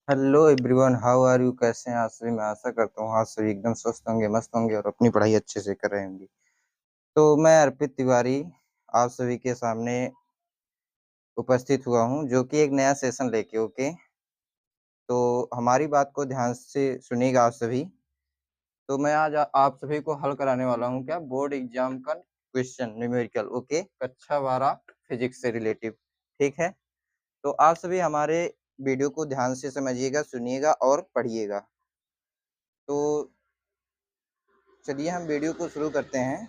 Hello everyone, how are you? कैसे हैं आप सभी? मैं आशा करता हूँ आप सभी एकदम स्वस्थ होंगे, मस्त होंगे और अपनी पढ़ाई अच्छे से कर रहे होंगे। तो मैं अर्पित तिवारी आप सभी के सामने उपस्थित हुआ हूँ, जो कि एक नया सेशन लेके। ओके, तो हमारी बात को ध्यान से सुनिएगा आप सभी। तो मैं आज आप सभी को हल कराने वाला हूँ क्या, बोर्ड एग्जाम का क्वेश्चन न्यूमेरिकल। ओके, कक्षा 12 फिजिक्स से रिलेटिव। ठीक है, तो आप सभी हमारे वीडियो को ध्यान से समझिएगा, सुनिएगा और पढ़िएगा। तो चलिए हम वीडियो को शुरू करते हैं।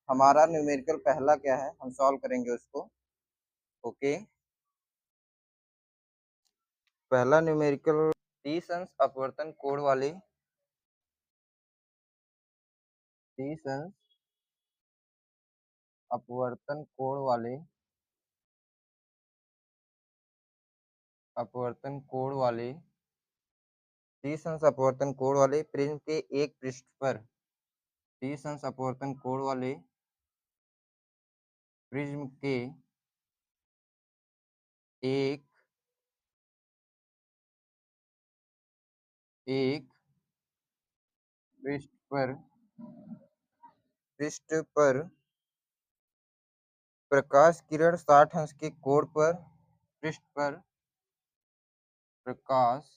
हमारा न्यूमेरिकल पहला क्या है, हम सॉल्व करेंगे उसको। ओके, पहला न्यूमेरिकल 30 अंश अपवर्तन कोण वाले 30 अंश अपवर्तन कोण वाले अपवर्तन कोण वाले 30 अंश अपवर्तन कोण वाले प्रिज्म के एक पृष्ठ पर 30 अंश अपवर्तन कोण वाले प्रिज्म के एक एक पृष्ठ पर प्रकाश किरण 60 अंश के कोण पर पृष्ठ पर प्रकाश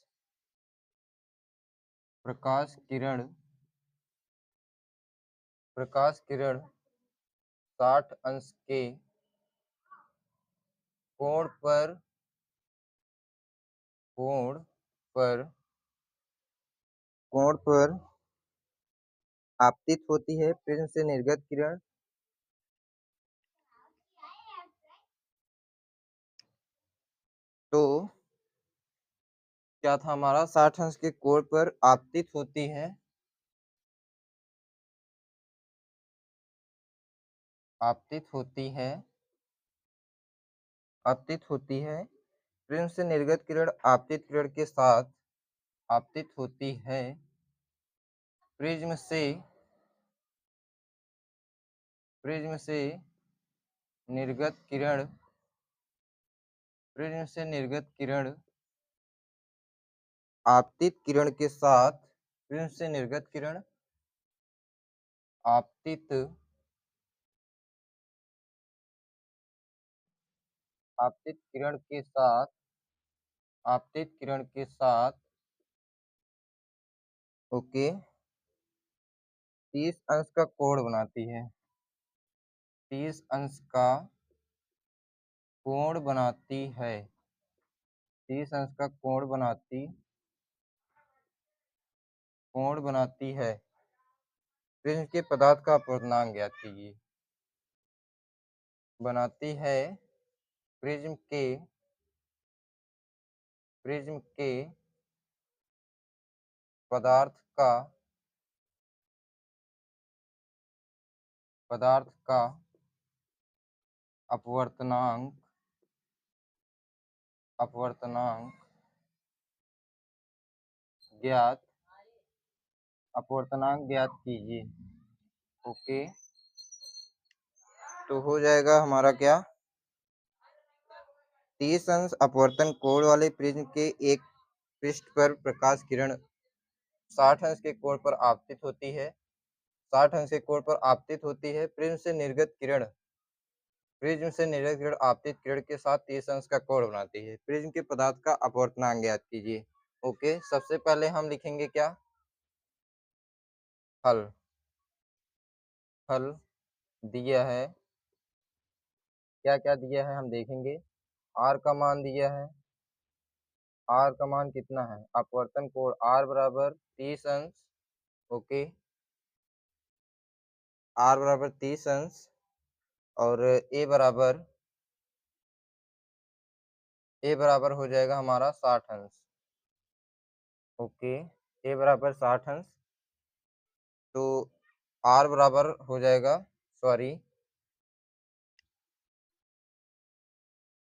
प्रकाश किरण प्रकाश किरण 60 अंश के कोण पर कोण पर कोण पर आपतित होती है। प्रिज्म से निर्गत किरण तो क्या था हमारा, 60 अंश के कोण पर आपतित होती है, आपतित होती है आपतित होती है प्रिज्म से निर्गत किरण आपतित किरण के साथ आपतित होती है। प्रिज्म से प्रिज्म से निर्गत किरण प्रिज्म से निर्गत किरण आपतित किरण के साथ प्रिज्म से निर्गत किरण आपतित आपतित किरण के साथ आपतित किरण के साथ ओके 30 अंश का कोण बनाती है। 30 अंश का कोण बनाती है 30 अंश का कोण बनाती है। प्रिज्म के पदार्थ का अपवर्तनांक ज्ञात कीजिए। बनाती है प्रिज्म के पदार्थ का अपवर्तनांक ज्ञात कीजिए। ओके, तो हो जाएगा हमारा क्या, 30 अंश अपवर्तन कोण वाले प्रिज्म के एक पृष्ठ पर प्रकाश किरण 60 अंश के कोण पर आपतित होती है। 60 अंश के कोण पर आपतित होती है। प्रिज्म से निर्गत किरण आपतित किरण के साथ 30 अंश का कोण बनाती है। प्रिज्म के पदार्थ का अपवर्तनांक ज्ञात कीजिए। ओके, सबसे पहले हम लिखेंगे क्या, हल हल दिया है, क्या क्या दिया है हम देखेंगे। आर का मान दिया है, आर का मान कितना है, अपवर्तन कोण आर बराबर 30 अंश। ओके, आर बराबर 30 अंश और ए बराबर हो जाएगा हमारा 60 अंश। ओके, ए बराबर 60 अंश, तो आर बराबर हो जाएगा, सॉरी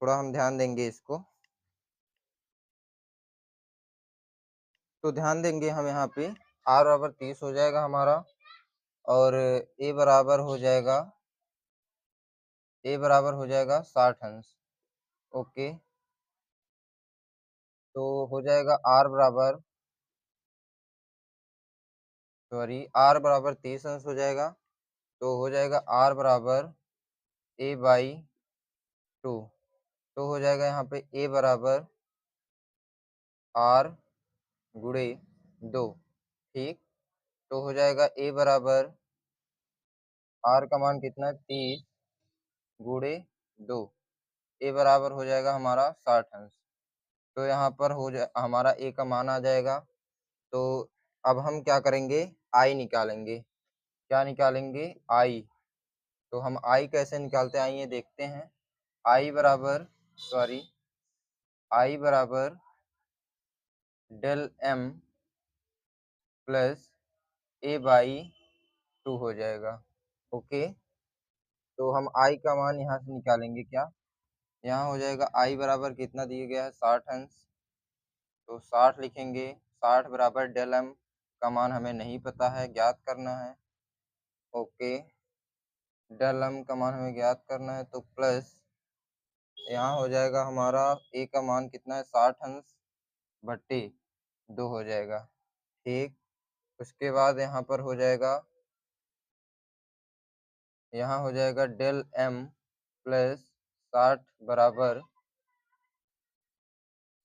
थोड़ा हम ध्यान देंगे इसको, तो ध्यान देंगे हम यहाँ पे। आर बराबर 30 हो जाएगा हमारा और ए बराबर हो जाएगा 60 अंश। ओके, तो हो जाएगा आर बराबर 30 अंश हो जाएगा। तो हो जाएगा आर बराबर a/2। तो हो जाएगा यहाँ पे a बराबर आर गुणे 2। ठीक। तो हो जाएगा a बराबर आर का मान कितना है 30 गुणे 2। ए बराबर हो जाएगा हमारा 60 अंश। तो यहाँ पर हमारा ए का मान आ जाएगा। तो अब हम क्या करेंगे, आई निकालेंगे। क्या निकालेंगे, आई। तो हम आई कैसे निकालते हैं, आइए देखते हैं। आई बराबर आई बराबर डेल एम प्लस a/2 हो जाएगा। ओके। तो हम आई का मान यहाँ से निकालेंगे। क्या यहाँ हो जाएगा, आई बराबर कितना दिया गया है 60 अंश। तो 60 लिखेंगे। 60 बराबर डेल एम का मान हमें नहीं पता है, ज्ञात करना है। ओके। डेल एम का मान हमें ज्ञात करना है। तो प्लस यहाँ हो जाएगा हमारा ए का मान कितना है 60 अंश बट्टे 2 हो जाएगा। ठीक। उसके बाद यहाँ हो जाएगा डेल एम प्लस 60 बराबर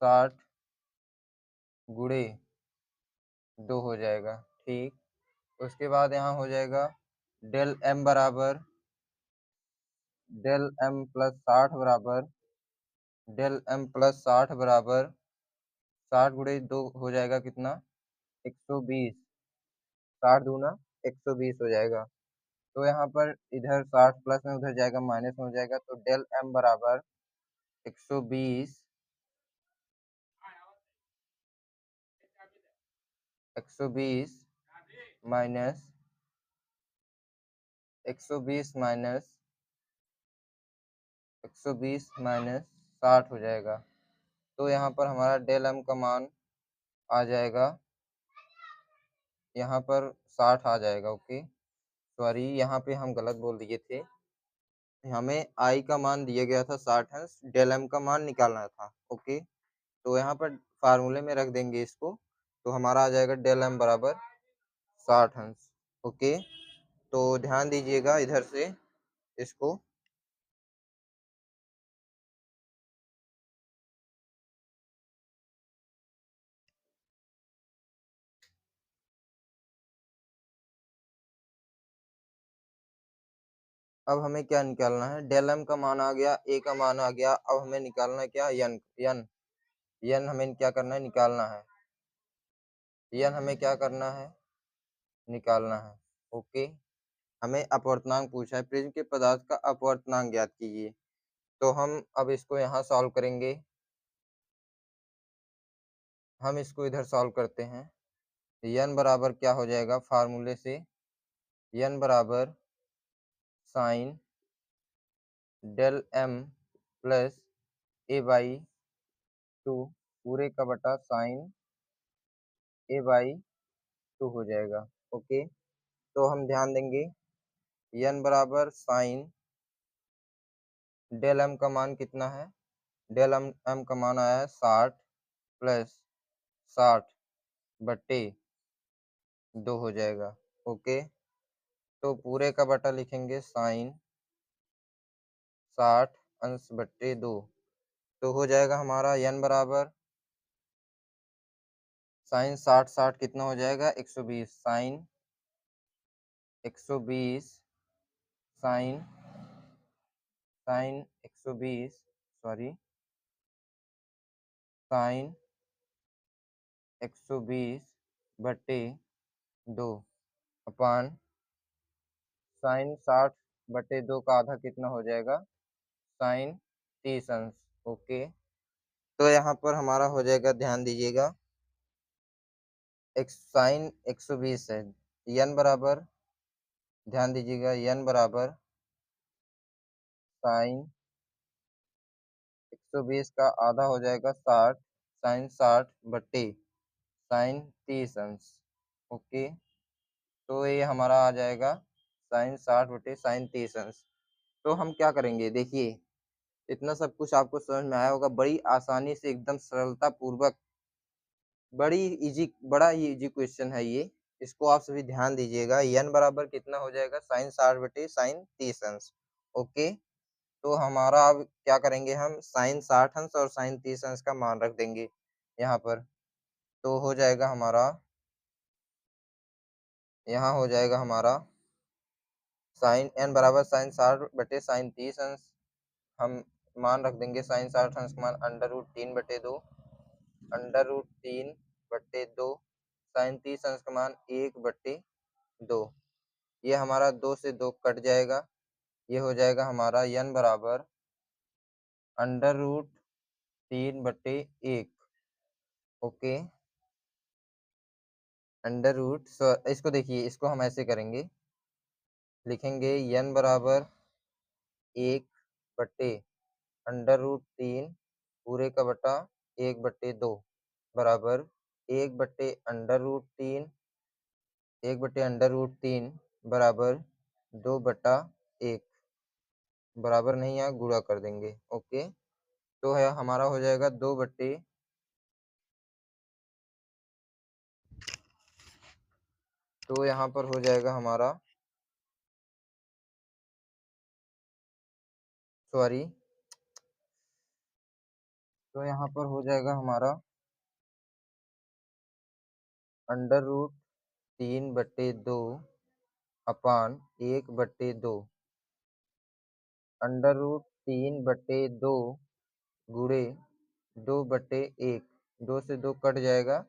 60 गुणे 2 हो जाएगा। ठीक। उसके बाद यहाँ हो जाएगा डेल एम प्लस 60 बराबर डेल एम प्लस 60 बराबर 60 गुणे 2 हो जाएगा कितना, 120। 60 दूना 120 हो जाएगा। तो यहाँ पर इधर 60 प्लस में उधर जाएगा माइनस में हो जाएगा। तो डेल एम बराबर 120 माइनस 60 हो जाएगा। तो यहाँ पर हमारा डेल एम का मान आ जाएगा, यहाँ पर 60 आ जाएगा। ओके। यहाँ पे हम गलत बोल दिए थे। हमें आई का मान दिया गया था 60 अंश, डेल एम का मान निकालना था। ओके। तो यहाँ पर फार्मूले में रख देंगे इसको। तो हमारा आ जाएगा डेल एम बराबर 60 अंश। ओके। तो ध्यान दीजिएगा इधर से इसको। अब हमें क्या निकालना है, डेल एम का मान आ गया, ए का मान आ गया। अब हमें निकालना है क्या, यन यन यन हमें क्या करना है, निकालना है। यन हमें क्या करना है, निकालना है। ओके। हमें अपवर्तनांक पूछा है, प्रिज्म के पदार्थ का अपवर्तनांक ज्ञात कीजिए। तो हम अब इसको यहाँ सॉल्व करेंगे। हम इसको इधर सॉल्व करते हैं। यन बराबर क्या हो जाएगा, फार्मूले से यन बराबर sign del M plus a/2 पूरे का बटा साइन a/2 हो जाएगा। ओके। तो हम ध्यान देंगे, यन बराबर साइन डेल एम का मान कितना है, डेल एम का मान आया है 60 प्लस 60 बट्टे 2 हो जाएगा। ओके। तो पूरे का बटा लिखेंगे साइन 60 अंश बट्टे 2। तो हो जाएगा हमारा यन बराबर साइन 60 कितना हो जाएगा, 120। साइन 120 साइन साइन 120 साइन 120 बट्टे 2 अपान साइन 60 बटे 2 का आधा कितना हो जाएगा, साइन 30 अंश। ओके। तो यहाँ पर हमारा हो जाएगा, ध्यान दीजिएगा, एक साइन 120 है। यन बराबर, ध्यान दीजिएगा, यन बराबर साइन 120 का आधा हो जाएगा 60 साइन 60 बट्टे साइन 30 अंश। ओके। तो ये हमारा आ जाएगा साइन 60 बटे साइन 30 अंश। तो हम क्या करेंगे, देखिए इतना सब कुछ आपको समझ में आया होगा। बड़ी आसानी से एकदम सरलता पूर्वक बड़ा ही इजी क्वेश्चन है ये। इसको आप सभी ध्यान दीजिएगा। n बराबर कितना हो जाएगा, साइन 60 बटे साइन 30 अंश। ओके, तो हमारा अब क्या करेंगे, हम साइन 60 अंश और साइन 30 अंश का मान रख देंगे यहाँ पर। तो हो जाएगा हमारा, यहाँ हो जाएगा हमारा साइन n बराबर साइन 60 बटे साइन 30 अंश। हम मान रख देंगे साइन 60 अंश का मान अंडर रूट 3 बटे 2, अंडर रूट 3 बटे 2। साइन 30 अंश का मान 1 बटे 2। ये हमारा 2 से 2 कट जाएगा। ये हो जाएगा हमारा n बराबर अंडर रूट 3 बटे 1। ओके, अंडर रूट, इसको देखिए, इसको हम ऐसे करेंगे, लिखेंगे n बराबर 1 बटे अंडर रूट 3 पूरे का बटा 1 बटे 2 बराबर 1 बटे अंडर रूट 3, 1 बटे अंडर रूट 3 बराबर 2 बटा 1। बराबर नहीं, यहाँ गुणा कर देंगे। ओके, तो है हमारा हो जाएगा 2 बटे, तो यहाँ पर हो जाएगा हमारा, सॉरी, तो यहाँ पर हो जाएगा हमारा अंडर रूट 3 बटे 2 अपान 1 बटे 2, अंडर रूट 3 बटे 2 गुणे 2 बटे 1। 2 से 2 कट जाएगा।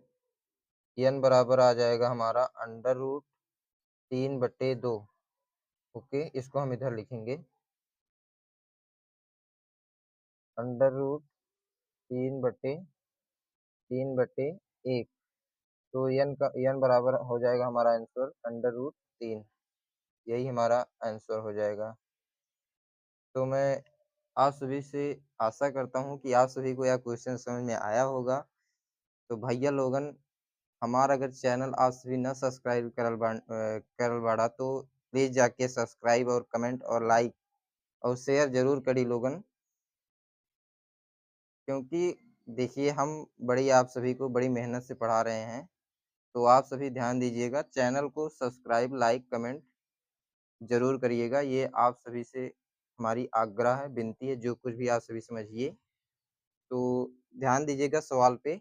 n बराबर आ जाएगा हमारा अंडर रूट 3 बटे 2। ओके, इसको हम इधर लिखेंगे अंडर रूट 3 बटे 1। तो n बराबर हो जाएगा हमारा आंसर अंडर रूट 3। यही हमारा आंसर हो जाएगा। तो मैं आप सभी से आशा करता हूँ कि आप सभी को यह क्वेश्चन समझ में आया होगा। तो भैया लोगन, हमारा अगर चैनल आप सभी न सब्सक्राइब करल बाड़ा तो प्लीज़ जाके सब्सक्राइब और कमेंट और लाइक और शेयर जरूर करी लोगन। क्योंकि देखिए, हम बड़ी आप सभी को बड़ी मेहनत से पढ़ा रहे हैं। तो आप सभी ध्यान दीजिएगा, चैनल को सब्सक्राइब, लाइक, कमेंट जरूर करिएगा। ये आप सभी से हमारी आग्रह है, विनती है, जो कुछ भी आप सभी समझिए। तो ध्यान दीजिएगा सवाल पे।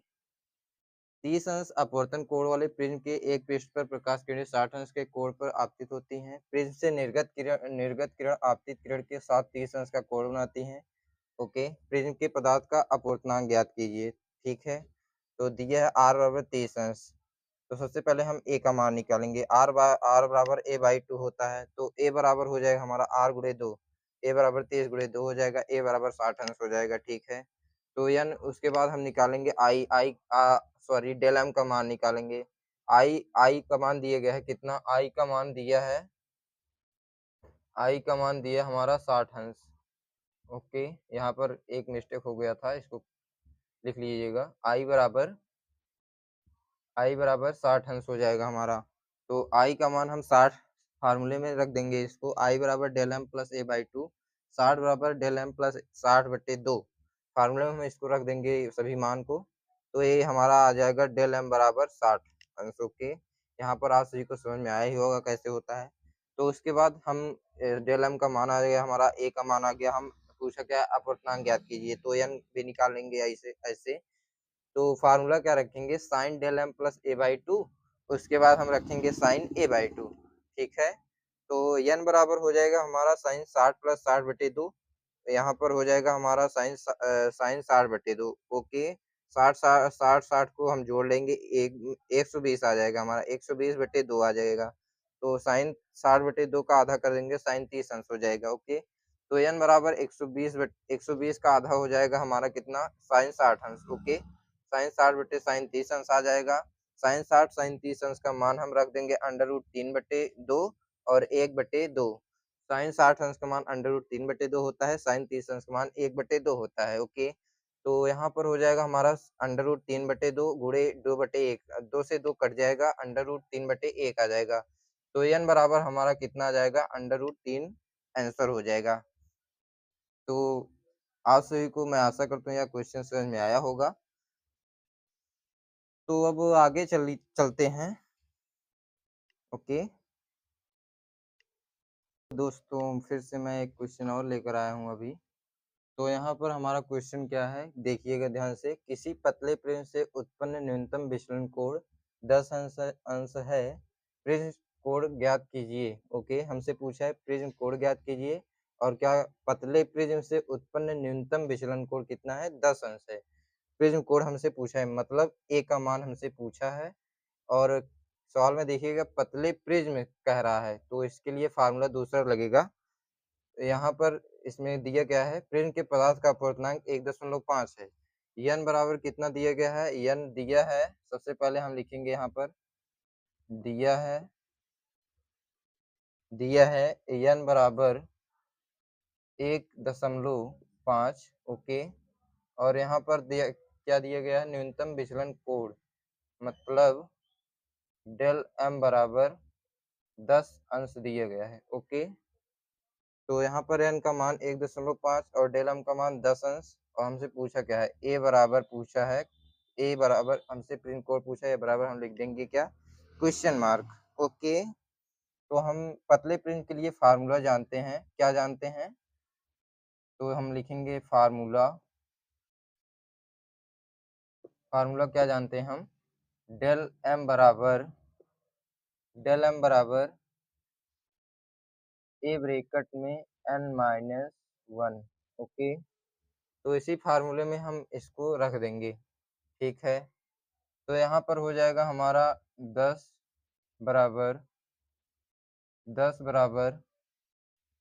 30 अंश अपवर्तन कोण वाले प्रिज्म के एक पृष्ठ पर प्रकाश किरणें 60 अंश के कोण पर आपतित होती हैं। प्रिज्म से निर्गत किरण आपतित किरण के साथ 30 अंश का कोण बनाती हैं। ओके, प्रिज्म के पदार्थ का अपवर्तनांक ज्ञात कीजिए। ठीक है, तो दिया है r बराबर 30 अंश। तो सबसे पहले हम a का मान निकालेंगे। r बराबर a बाई 2 होता है। तो a बराबर हो जाएगा हमारा r गुणे 2। a बराबर 30 गुणे 2 हो जाएगा, a बराबर 60 अंश हो जाएगा। ठीक है, तो n, उसके बाद हम निकालेंगे सॉरी डेल m का मान निकालेंगे। i का मान दिया गया है कितना, i का मान दिया है, i का मान दिया हमारा 60 अंश। ओके, यहाँ पर एक मिस्टेक हो गया था, इसको लिख लीजिएगा। आई बराबर 60 अंश हो जाएगा हमारा। तो आई का मान हम 60 फार्मूले में रख देंगे इसको। आई बराबर del M plus A by 2, 60 बराबर डेल एम प्लस 60 बटे 2। फार्मूले में हम इसको रख देंगे सभी मान को। तो ये हमारा आ जाएगा डेल एम बराबर 60 अंश। ओके, यहाँ पर आप सभी को समझ में आया ही होगा कैसे होता है। तो उसके बाद हम डेल एम का मान आ गया हमारा, ए का मान आ गया। हम पूछा क्या, अपवर्तनांक ज्ञात कीजिए, तो एन भी निकालेंगे ऐसे ऐसे। तो फार्मूला क्या रखेंगे, sine del M plus A by 2। उसके बाद हम रखेंगे साइन ए बाई 2। ठीक है, तो n बराबर हो जाएगा हमारा साइन 60 प्लस 60 बटे 2। यहाँ पर हो जाएगा हमारा साइन 60 बटे 2। ओके, 60 को हम जोड़ लेंगे, 120 आ जाएगा हमारा, 120 बटे 2 आ जाएगा। तो साइन 60 बटे 2 का आधा कर देंगे, साइन 30 अंश हो जाएगा। ओके, तो n बराबर 120 का आधा हो जाएगा हमारा कितना, साइन 60 अंश। ओके, साइन 60 बटे साइन 30 अंश आ जाएगा। साइन 60 साइन 30 अंश का मान हम रख देंगे अंडर रूट 3 बटे 2 और 1 बटे 2। साइन 60 अंश का मान अंडर रूट 3 बटे 2 होता है, साइन 30 अंश का मान 1 बटे 2 होता है। ओके, तो यहाँ पर हो जाएगा हमारा अंडर रूट 3 बटे 2 गुणे 2 बटे 1। 2 से 2 कट जाएगा, अंडर रूट 3 बटे 1 आ जाएगा। तो n बराबर हमारा कितना आ जाएगा, अंडर रूट 3 आंसर हो जाएगा। तो आप सभी को मैं आशा करता हूँ यह क्वेश्चन समझ में आया होगा। तो अब आगे चलते हैं। ओके। दोस्तों फिर से मैं एक क्वेश्चन और लेकर आया हूँ अभी। तो यहाँ पर हमारा क्वेश्चन क्या है, देखिएगा ध्यान से। किसी पतले प्रिज्म से उत्पन्न न्यूनतम विचलन कोण 10 अंश है। प्रिज्म कोण ज्ञात कीजिए। ओके, हमसे पूछा है प्रिज्म कोण ज्ञात कीजिए, और क्या पतले प्रिज्म से उत्पन्न न्यूनतम विचलन कोण कितना है, 10 अंश है। प्रिज्म कोण हमसे पूछा है, मतलब ए का मान हमसे पूछा है, और सवाल में देखिएगा पतले प्रिज्म कह रहा है, तो इसके लिए फार्मूला दूसरा लगेगा। यहाँ पर इसमें दिया गया है प्रिज्म के पदार्थ का अपवर्तनांक 1.5 है। n बराबर कितना दिया गया है, n दिया है, सबसे पहले हम लिखेंगे यहाँ पर दिया है n बराबर 1.5। ओके, और यहाँ पर क्या दिया गया है, न्यूनतम विचलन कोण, मतलब डेल m बराबर 10 अंश दिया गया है। ओके, तो यहाँ पर n का मान 1.5 और डेल m का मान 10 अंश, और हमसे पूछा क्या है, a बराबर पूछा है, a बराबर हमसे प्रिज्म कोण पूछा है, बराबर हम लिख देंगे क्या, क्वेश्चन मार्क। ओके, तो हम पतले प्रिज्म के लिए फार्मूला जानते हैं, क्या जानते हैं, तो हम लिखेंगे फार्मूला क्या जानते हैं हम, डेल m बराबर a ब्रैकेट में n-1। ओके, तो इसी फार्मूले में हम इसको रख देंगे। ठीक है, तो यहाँ पर हो जाएगा हमारा 10 बराबर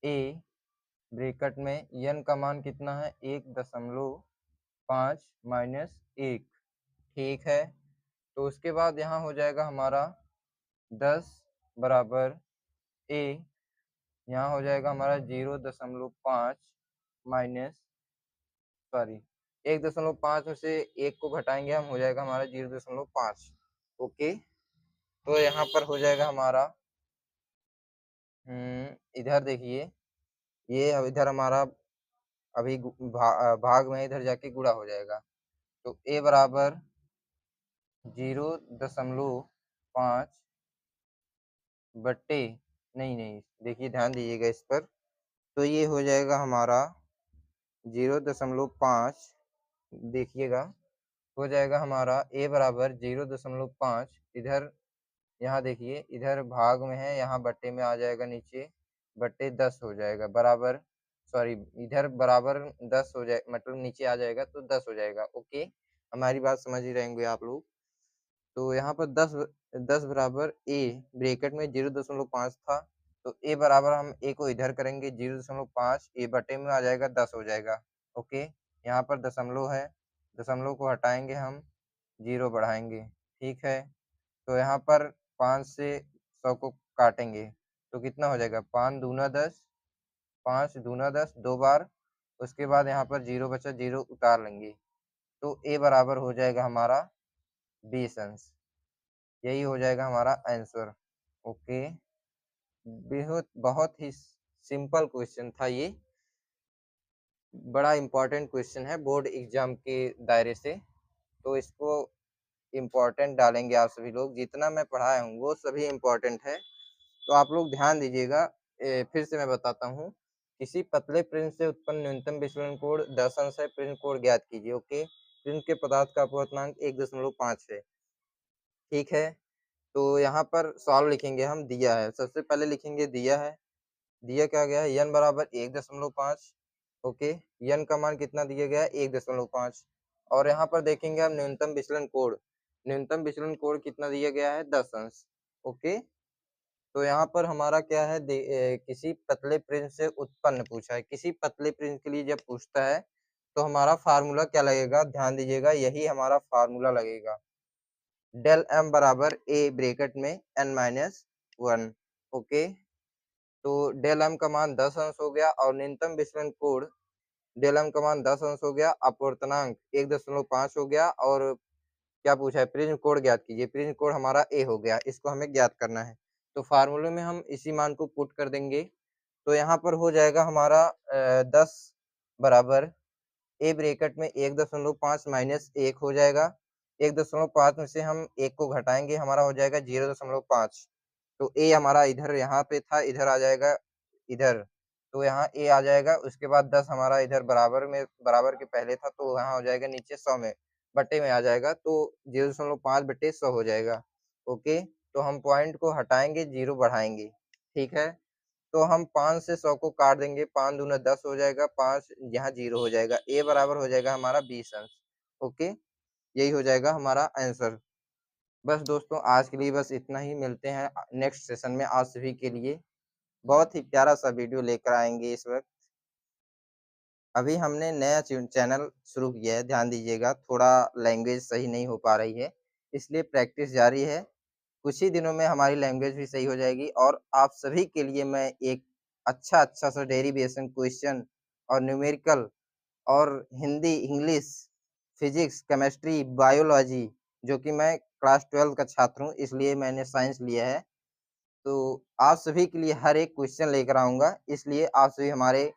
a ब्रैकेट में n का मान कितना है, 1.5 माइनस 1। ठीक है, तो उसके बाद यहाँ हो जाएगा हमारा 10 बराबर a, यहाँ हो जाएगा हमारा 0.5 माइनस, सॉरी 1.5 में से 1 को घटाएंगे हम, हो जाएगा हमारा 0.5। ओके, तो यहाँ पर हो जाएगा हमारा इधर देखिए, ये अब इधर हमारा अभी भाग में इधर जाके गुणा हो जाएगा, तो a बराबर 0.5 बट्टे, नहीं देखिए ध्यान दीजिएगा इस पर, तो ये हो जाएगा हमारा 0.5, देखिएगा हो जाएगा हमारा a बराबर 0.5, इधर यहाँ देखिए इधर भाग में है, यहाँ बट्टे में आ जाएगा, नीचे बट्टे 10 हो जाएगा, बराबर, सॉरी इधर बराबर 10 हो जाए, मतलब नीचे आ जाएगा तो 10 हो जाएगा। ओके, हमारी बात समझ ही रहेंगे आप लोग। तो यहाँ पर 10 बराबर a ब्रैकेट में 0.5 था, तो a बराबर हम a को इधर करेंगे 0.5, a बटे में आ जाएगा 10 हो जाएगा। ओके, यहाँ पर दशमलव है, दशमलव को हटाएंगे हम, 0 बढ़ाएंगे। ठीक है, तो यहाँ पर 5 से 100 को काटेंगे तो कितना हो जाएगा, 5 दूना 10, 5 दूना 10 दो बार, उसके बाद यहाँ पर 0 बचा, 0 उतार लेंगे, तो a बराबर हो जाएगा हमारा 20 अंश। यही हो जाएगा हमारा आंसर। ओके, बहुत ही सिंपल क्वेश्चन था ये, बड़ा इम्पोर्टेंट क्वेश्चन है बोर्ड एग्जाम के दायरे से, तो इसको इम्पोर्टेंट डालेंगे आप सभी लोग, जितना मैं पढ़ाया हूँ वो सभी इम्पोर्टेंट है, तो आप लोग ध्यान दीजिएगा। फिर से मैं बताता हूँ, किसी पतले प्रिज्म से उत्पन्न न्यूनतम विचलन कोण 10 अंश है, प्रिज्म कोण ज्ञात कीजिए। ओके, प्रिज्म के पदार्थ का अपवर्तनांक 1.5 है। ठीक है, तो यहाँ पर सॉल्व लिखेंगे हम, दिया है, सबसे पहले लिखेंगे दिया है, दिया क्या गया है, n बराबर 1.5। ओके, n का मान कितना दिया गया है, 1.5, और यहाँ पर देखेंगे हम न्यूनतम विचलन कोण, न्यूनतम विचलन कोण कितना दिया गया है, 10 अंश। ओके, तो यहाँ पर हमारा क्या है, किसी पतले प्रिज्म से उत्पन्न पूछा है, किसी पतले प्रिज्म के लिए जब पूछता है तो हमारा फार्मूला क्या लगेगा, ध्यान दीजिएगा, यही हमारा फार्मूला लगेगा, डेल m बराबर a ब्रैकेट में n-1। ओके, तो डेल m का मान 10 अंश हो गया, और न्यूनतम विचलन कोण डेल m का मान 10 अंश हो गया, अपवर्तनांक 1.5 हो गया, और क्या पूछा है, प्रिज्म कोण ज्ञात कीजिए, प्रिज्म कोण हमारा a हो गया, इसको हमें ज्ञात करना है, तो फार्मूले में हम इसी मान को पुट कर देंगे, तो यहाँ पर हो जाएगा हमारा 10 बराबर ए ब्रैकेट में 1.5 माइनस 1 हो जाएगा। 1.5 में से हम 1 को घटाएँगे, हमारा हो जाएगा 0.5। तो ए हमारा इधर यहाँ पे था, इधर आ जाएगा इधर। तो यहाँ ए आ जाएगा, उसके बाद 10 हमारा इधर बराबर के पहले था, तो यहाँ हो जाएगा नीचे 100 में, बट्टे में आ जाएगा, तो 0.5 बट्टे 100 हो जाएगा। ओके, तो हम पॉइंट को हटाएँगे, 0 बढ़ाएँगे, ठीक है? तो हम 5 से 100 को काट देंगे, 5 दूना 10 हो जाएगा, 5 यहाँ 0 हो जाएगा, ए बराबर हो जाएगा हमारा 20 अंश। ओके, यही हो जाएगा हमारा आंसर। बस दोस्तों, आज के लिए बस इतना ही, मिलते हैं नेक्स्ट सेशन में आप सभी के लिए। बहुत ही प्यारा-सा वीडियो लेकर आएँगे इस वक़्त। अभी हमने नया चैनल शुरू किया है, ध्यान दीजिएगा, थोड़ा लैंग्वेज सही नहीं हो पा रही है, इसलिए प्रैक्टिस जारी है। कुछ ही दिनों में हमारी लैंग्वेज भी सही हो जाएगी और आप सभी के लिए मैं एक अच्छा-अच्छा सा डेरिवेशन क्वेश्चन और न्यूमेरिकल और Hindi, English, physics, chemistry, biology, जो कि मैं क्लास 12 का छात्र हूँ, इसलिए मैंने साइंस लिया है। तो आप सभी के लिए हर एक क्वेश्चन लेकर आऊँगा, इसलिए आप सभी हमारे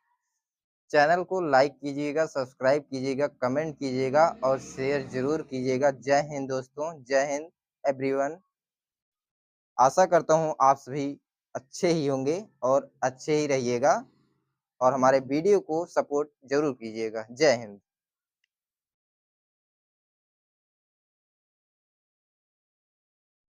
चैनल को लाइक कीजिएगा, सब्सक्राइब कीजिएगा, कमेंट कीजिएगा और शेयर ज़रूर कीजिएगा। जय हिंद दोस्तों, जय हिंद एवरीवन। आशा करता हूँ आप सभी अच्छे ही होंगे और अच्छे ही रहिएगा और हमारे वीडियो को सपोर्ट ज़रूर कीजिएगा। जय हिंद।